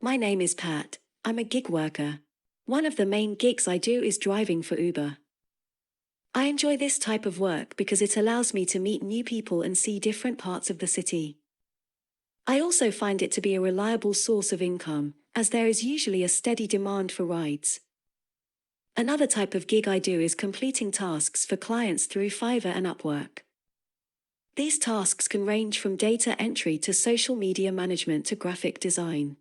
My name is Pat. I'm a gig worker. One of the main gigs I do is driving for Uber. I enjoy this type of work because it allows me to meet new people and see different parts of the city. I also find it to be a reliable source of income, as there is usually a steady demand for rides. Another type of gig I do is completing tasks for clients through Fiverr and Upwork. These tasks can range from data entry to social media management to graphic design.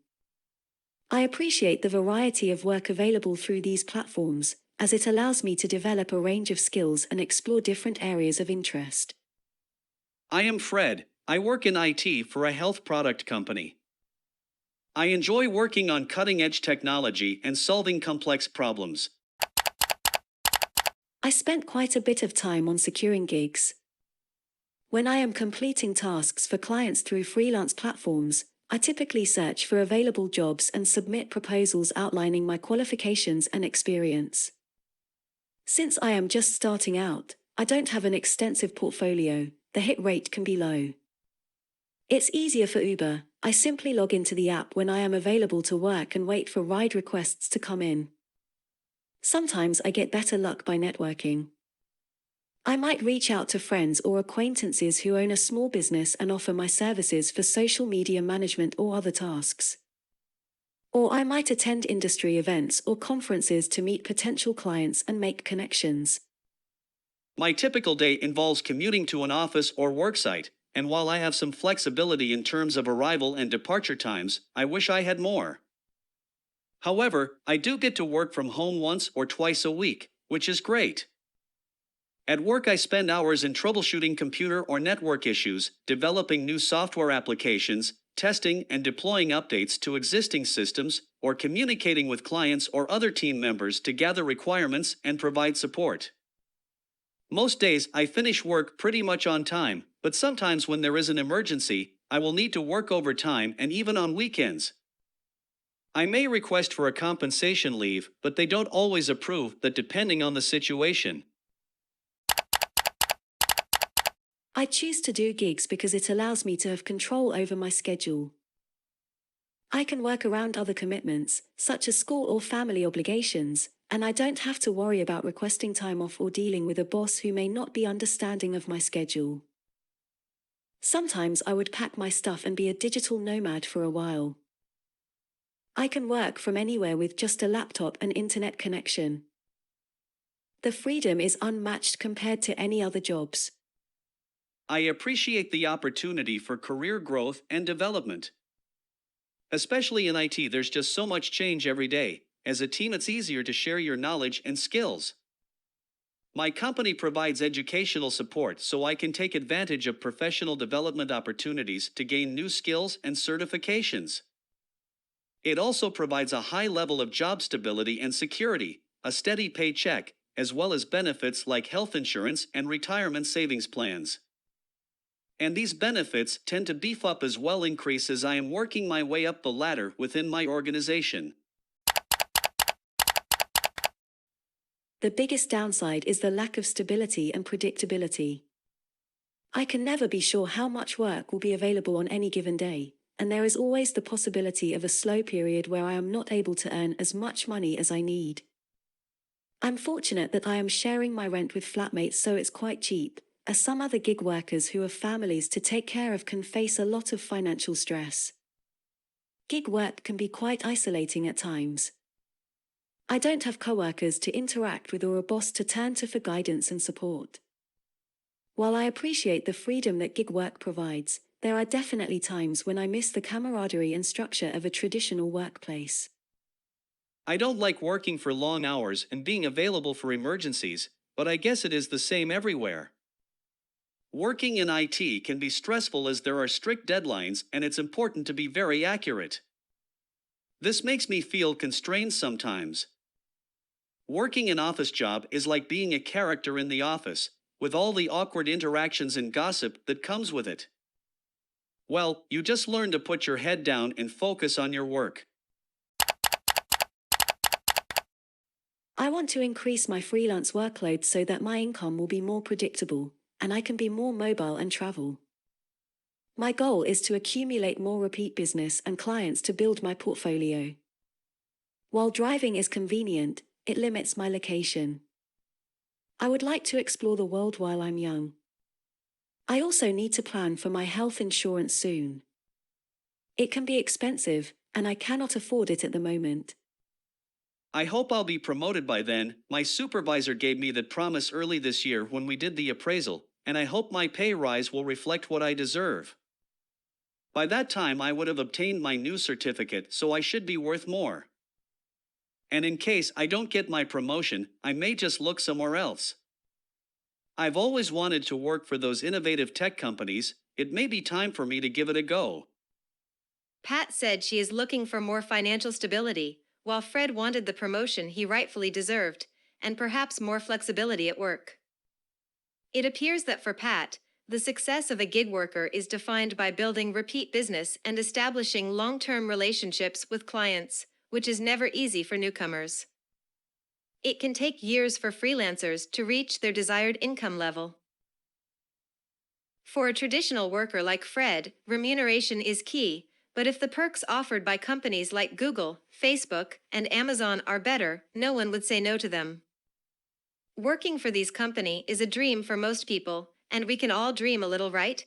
I appreciate the variety of work available through these platforms, as it allows me to develop a range of skills and explore different areas of interest. I am Fred. I work in IT for a health product company. I enjoy working on cutting edge technology and solving complex problems. I spent quite a bit of time on securing gigs. When I am completing tasks for clients through freelance platforms, I typically search for available jobs and submit proposals outlining my qualifications and experience. Since I am just starting out, I don't have an extensive portfolio. The hit rate can be low. It's easier for Uber. I simply log into the app when I am available to work and wait for ride requests to come in. Sometimes I get better luck by networking. I might reach out to friends or acquaintances who own a small business and offer my services for social media management or other tasks. Or I might attend industry events or conferences to meet potential clients and make connections. My typical day involves commuting to an office or worksite, and while I have some flexibility in terms of arrival and departure times, I wish I had more. However, I do get to work from home once or twice a week, which is great. At work, I spend hours in troubleshooting computer or network issues, developing new software applications, testing and deploying updates to existing systems, or communicating with clients or other team members to gather requirements and provide support. Most days, I finish work pretty much on time, but sometimes when there is an emergency, I will need to work overtime and even on weekends. I may request for a compensation leave, but they don't always approve that depending on the situation. I choose to do gigs because it allows me to have control over my schedule. I can work around other commitments, such as school or family obligations, and I don't have to worry about requesting time off or dealing with a boss who may not be understanding of my schedule. Sometimes I would pack my stuff and be a digital nomad for a while. I can work from anywhere with just a laptop and internet connection. The freedom is unmatched compared to any other jobs. I appreciate the opportunity for career growth and development. Especially in IT, there's just so much change every day. As a team, it's easier to share your knowledge and skills. My company provides educational support so I can take advantage of professional development opportunities to gain new skills and certifications. It also provides a high level of job stability and security, a steady paycheck, as well as benefits like health insurance and retirement savings plans. And these benefits tend to beef up as well increase as I am working my way up the ladder within my organization. The biggest downside is the lack of stability and predictability. I can never be sure how much work will be available on any given day, and there is always the possibility of a slow period where I am not able to earn as much money as I need. I'm fortunate that I am sharing my rent with flatmates, so it's quite cheap, as some other gig workers who have families to take care of can face a lot of financial stress. Gig work can be quite isolating at times. I don't have coworkers to interact with or a boss to turn to for guidance and support. While I appreciate the freedom that gig work provides, there are definitely times when I miss the camaraderie and structure of a traditional workplace. I don't like working for long hours and being available for emergencies, but I guess it is the same everywhere. Working in IT can be stressful as there are strict deadlines and it's important to be very accurate. This makes me feel constrained sometimes. Working an office job is like being a character in the office, with all the awkward interactions and gossip that comes with it. Well, you just learn to put your head down and focus on your work. I want to increase my freelance workload so that my income will be more predictable, and I can be more mobile and travel. My goal is to accumulate more repeat business and clients to build my portfolio. While driving is convenient, it limits my location. I would like to explore the world while I'm young. I also need to plan for my health insurance soon. It can be expensive, and I cannot afford it at the moment. I hope I'll be promoted by then. My supervisor gave me that promise early this year when we did the appraisal, and I hope my pay rise will reflect what I deserve. By that time, I would have obtained my new certificate, so I should be worth more. And in case I don't get my promotion, I may just look somewhere else. I've always wanted to work for those innovative tech companies. It may be time for me to give it a go. Pat said she is looking for more financial stability, while Fred wanted the promotion he rightfully deserved, and perhaps more flexibility at work. It appears that for Pat, the success of a gig worker is defined by building repeat business and establishing long-term relationships with clients, which is never easy for newcomers. It can take years for freelancers to reach their desired income level. For a traditional worker like Fred, remuneration is key, but if the perks offered by companies like Google, Facebook, and Amazon are better, no one would say no to them. Working for these companies is a dream for most people, and we can all dream a little, right?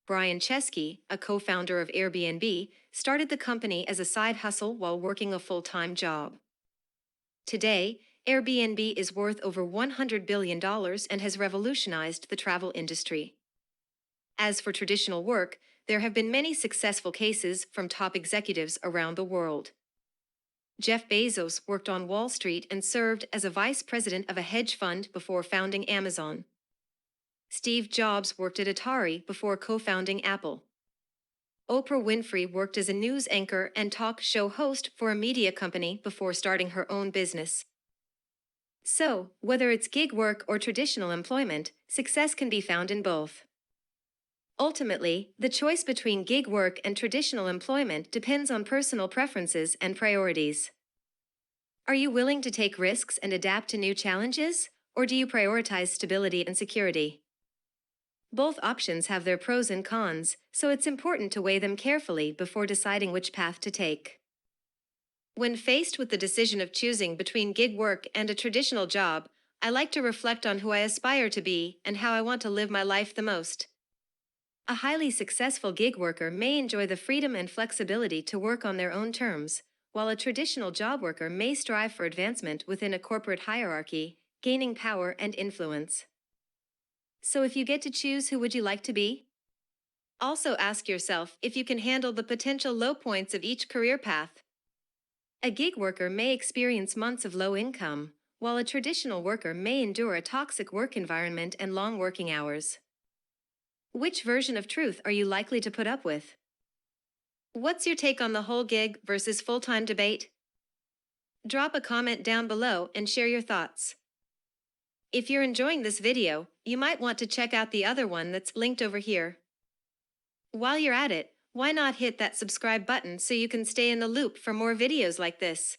Brian Chesky, a co-founder of Airbnb, started the company as a side hustle while working a full-time job. Today, Airbnb is worth over $100 billion and has revolutionized the travel industry. As for traditional work, there have been many successful cases from top executives around the world. Jeff Bezos worked on Wall Street and served as a vice president of a hedge fund before founding Amazon. Steve Jobs worked at Atari before co-founding Apple. Oprah Winfrey worked as a news anchor and talk show host for a media company before starting her own business. So, whether it's gig work or traditional employment, success can be found in both. Ultimately, the choice between gig work and traditional employment depends on personal preferences and priorities. Are you willing to take risks and adapt to new challenges, or do you prioritize stability and security? Both options have their pros and cons, so it's important to weigh them carefully before deciding which path to take. When faced with the decision of choosing between gig work and a traditional job, I like to reflect on who I aspire to be and how I want to live my life the most. A highly successful gig worker may enjoy the freedom and flexibility to work on their own terms, while a traditional job worker may strive for advancement within a corporate hierarchy, gaining power and influence. So if you get to choose, who would you like to be? Also ask yourself if you can handle the potential low points of each career path. A gig worker may experience months of low income, while a traditional worker may endure a toxic work environment and long working hours. Which version of truth are you likely to put up with? What's your take on the whole gig versus full-time debate? Drop a comment down below and share your thoughts. If you're enjoying this video, you might want to check out the other one that's linked over here. While you're at it, why not hit that subscribe button so you can stay in the loop for more videos like this?